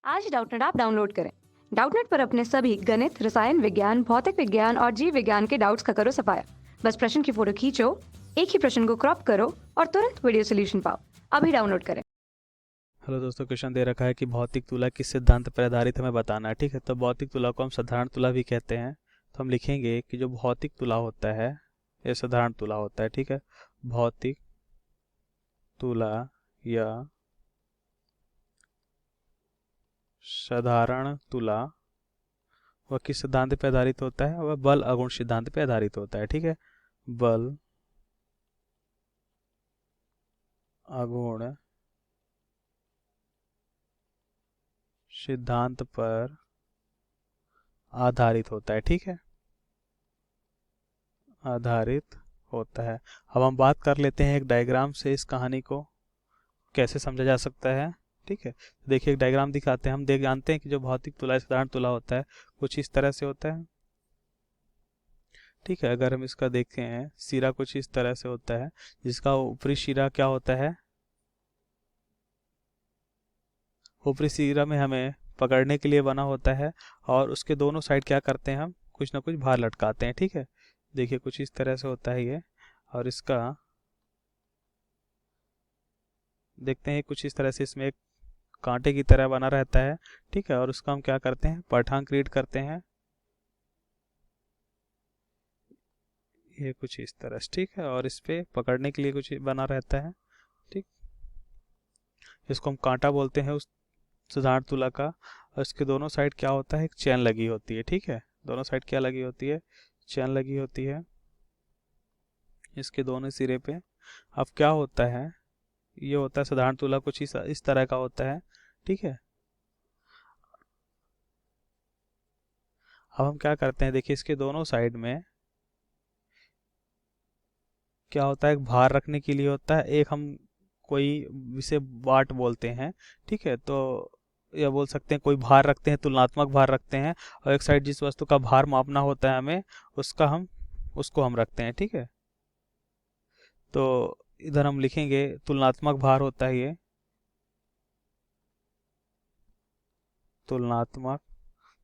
आज Doubtnut app download करें। Doubtnut पर अपने सभी गणित, रसायन विज्ञान, भौतिक विज्ञान और जीव विज्ञान के डाउट्स का करो सफाया। बस प्रश्न की फोटो खींचो, एक ही प्रश्न को क्रॉप करो और तुरंत वीडियो सोल्यूशन पाओ। अभी डाउनलोड करें। हेलो दोस्तों, क्वेश्चन दे रखा है कि भौतिक तुला किस सिद्धांत पर आधारित हमें बताना है। ठीक है, तो भौतिक तुला को हम साधारण तुला भी कहते हैं। तो हम लिखेंगे कि जो भौतिक तुला होता है ये साधारण तुला होता है। ठीक है, भौतिक तुला या साधारण तुला वह किस सिद्धांत पर आधारित होता है? वह बल अगुण सिद्धांत पर आधारित होता है। ठीक है, बल अगुण सिद्धांत पर आधारित होता है। ठीक है, आधारित होता है। अब हम बात कर लेते हैं एक डायग्राम से इस कहानी को कैसे समझा जा सकता है। ठीक है, देखिए एक डायग्राम दिखाते हैं। हम देख जानते हैं कि जो भौतिक तुला साधारण तुला होता है कुछ इस तरह से होता है। ठीक है, अगर हम इसका देखें सिरा कुछ इस तरह से होता है, जिसका ऊपरी सिरा क्या होता है, ऊपरी सिरा में हमें पकड़ने के लिए बना होता है और उसके दोनों साइड क्या करते हैं, हम कुछ ना कुछ भार लटकाते हैं। ठीक है, देखिए कुछ इस तरह से होता है ये, और इसका देखते हैं कुछ इस तरह से इसमें एक कांटे की तरह बना रहता है। ठीक है, और उसका हम क्या करते हैं, पाठांक रीड करते हैं। ये कुछ इस तरह से, ठीक है, और इस पे पकड़ने के लिए कुछ बना रहता है। ठीक, इसको हम कांटा बोलते हैं उस साधारण तुला का। और इसके दोनों साइड क्या होता है, एक चैन लगी होती है। ठीक है, दोनों साइड क्या लगी होती है, चैन लगी होती है इसके दोनों सिरे पे। अब क्या होता है, ये होता है साधारण तुला कुछ इस तरह का होता है। ठीक है, अब हम क्या करते हैं, देखिए इसके दोनों साइड में क्या होता है, एक भार रखने के लिए होता है, एक हम कोई इसे वाट बोलते हैं। ठीक है, तो या बोल सकते हैं कोई भार रखते हैं, तुलनात्मक भार रखते हैं, और एक साइड जिस वस्तु का भार मापना होता है हमें उसको हम रखते हैं। ठीक है, तो इधर हम लिखेंगे तुलनात्मक भार होता है ये, तुलनात्मक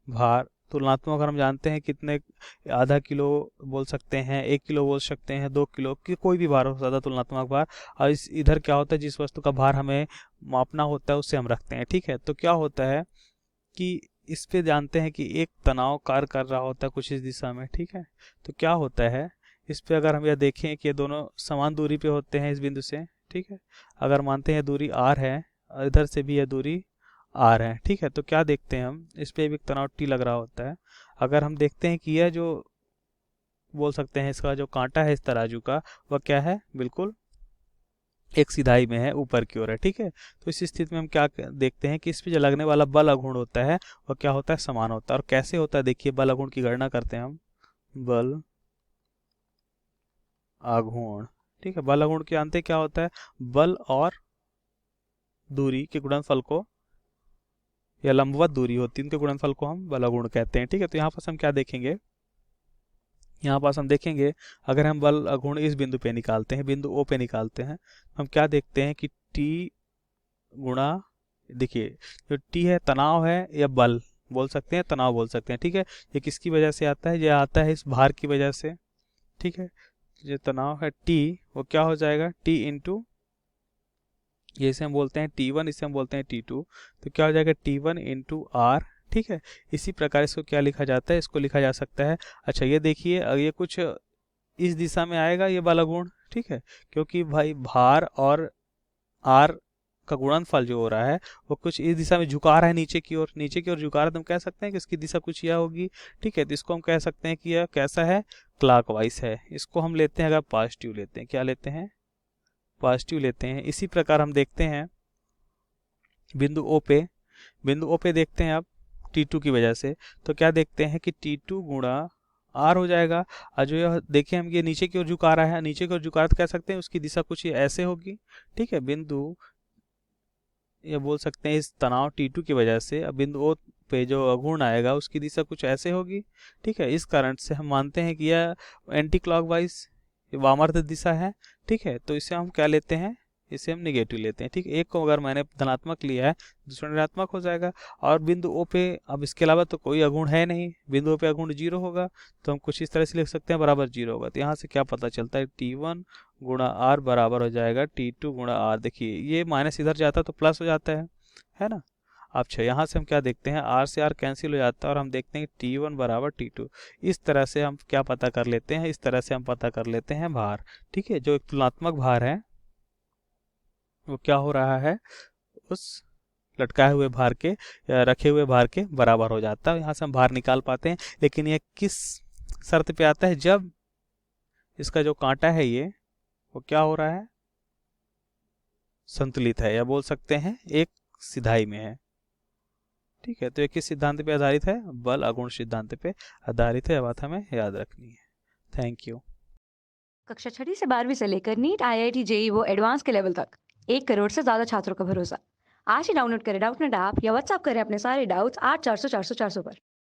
भार। तुलनात्मक भार हम जानते हैं कितने, आधा किलो बोल सकते हैं, 1 किलो बोल सकते हैं, 2 किलो की कोई भी भार हो सकता है तुलनात्मक भार। और इस इधर क्या होता है, जिस वस्तु का भार हमें मापना होता है उससे हम रखते हैं। ठीक है, तो क्या होता है कि इस पे जानते हैं कि एक तनाव कार्य कर रहा होता है कुछ इस दिशा में। ठीक है, तो क्या होता है इस पे, अगर हम यह देखें कि ये दोनों समान दूरी पे होते हैं इस बिंदु से। ठीक है, अगर मानते हैं दूरी r है और इधर से भी यह दूरी r है। ठीक है, तो क्या देखते हैं हम, इस पे भी एक तनाव T लग रहा होता है। अगर हम देखते हैं कि यह जो बोल सकते हैं इसका जो कांटा है इस तराजू का, वह क्या है, बिल्कुल एक सिधाई में है, ऊपर की ओर है। ठीक है, तो इस स्थिति में हम क्या देखते हैं कि इस पे जो लगने वाला बल अघूर्ण होता है वह क्या होता है, समान होता है। और कैसे होता है, देखिए बल अघूर्ण की गणना करते हैं हम, बल आघूर्ण। ठीक है, बल आघूर्ण के अंत क्या होता है, बल और दूरी के गुणनफल को, या लंबवत दूरी होती है उनके गुणनफल को हम बल आघूर्ण कहते हैं। ठीक है, तो यहाँ पर हम क्या देखेंगे, यहाँ पास हम देखेंगे अगर हम बल आघूर्ण इस बिंदु पे निकालते हैं, बिंदु ओ पे निकालते हैं, हम क्या देखते हैं कि टी गुणा, देखिए जो टी है तनाव है या बल बोल सकते हैं, तनाव बोल सकते हैं। ठीक है, ये किसकी वजह से आता है, ये आता है इस भार की वजह से। ठीक है, जो तनाव है टी वो क्या हो जाएगा, टी इंटू, ये इसे हम बोलते हैं T1, इसे हम बोलते हैं T2, तो क्या हो जाएगा T1 इंटू आर। ठीक है, इसी प्रकार इसको क्या लिखा जाता है, इसको लिखा जा सकता है, अच्छा ये देखिए ये कुछ इस दिशा में आएगा ये वाला गुण। ठीक है, क्योंकि भाई भार और आर का गुणनफल जो हो रहा है वो कुछ इस दिशा में झुका रहा है, नीचे की ओर, नीचे की ओर झुका रहा है, तो हम कह सकते हैं कि इसकी दिशा कुछ यह होगी। ठीक है, तो इसको हम कह सकते हैं कि यह कैसा है, क्लॉकवाइज है। इसको हम लेते हैं, अगर पॉजिटिव लेते हैं, क्या लेते हैं, पॉजिटिव लेते हैं। इसी प्रकार हम देखते हैं बिंदु ओ पे, बिंदु ओ पे देखते हैं अब T2 की वजह से, तो क्या देखते हैं कि T2 गुणा आर हो जाएगा। और जो यह देखिए हम ये नीचे की ओर झुका रहा है, नीचे की ओर झुका रहा है, तो कह सकते हैं उसकी दिशा कुछ ऐसे होगी। ठीक है, बिंदु ये बोल सकते हैं इस तनाव T2 की वजह से अब बिंदु ओ पे जो अघूर्ण आएगा उसकी दिशा कुछ ऐसे होगी। ठीक है, इस कारण से हम मानते हैं कि यह एंटी क्लॉकवाइज वामावर्त दिशा है। ठीक है, तो इसे हम क्या लेते हैं, इसे हम निगेटिव लेते हैं। ठीक, एक को अगर मैंने धनात्मक लिया है, दूसरा ऋणात्मक हो जाएगा। और बिंदु ओ पे अब इसके अलावा तो कोई अगुण है नहीं, बिंदु ओ पे अगुण 0 होगा, तो हम कुछ इस तरह से लिख सकते हैं बराबर 0 होगा। तो यहाँ से क्या पता चलता है, T1 गुणा R बराबर हो जाएगा T2 गुणा R। देखिए ये माइनस इधर जाता है तो प्लस हो जाता है ना। अच्छा, यहाँ से हम क्या देखते हैं, R से R कैंसिल हो जाता है और हम देखते हैं T1 बराबर T2। इस तरह से हम क्या पता कर लेते हैं, इस तरह से हम पता कर लेते हैं भार। ठीक है, जो एक तुलनात्मक भार है वो क्या हो रहा है, उस लटकाए हुए भार के या रखे हुए भार के बराबर हो जाता है। यहाँ से हम भार निकाल पाते हैं। लेकिन यह किस शर्त पे आता है, जब इसका जो कांटा है ये वो क्या हो रहा है, संतुलित है, या बोल सकते हैं एक सिधाई में है। ठीक है, तो ये किस सिद्धांत पे आधारित है, बल अगुण सिद्धांत पे आधारित है। यह बात हमें याद रखनी है। Thank you. कक्षा 6वीं से 12वीं से लेकर नीट, IIT, JEE वो एडवांस के लेवल तक 1 करोड़ से ज़्यादा छात्रों का भरोसा। आज ही डाउनलोड करें डाउटनेट ऐप या व्हाट्सएप करें अपने सारे डाउट्स 8400 400 400 पर।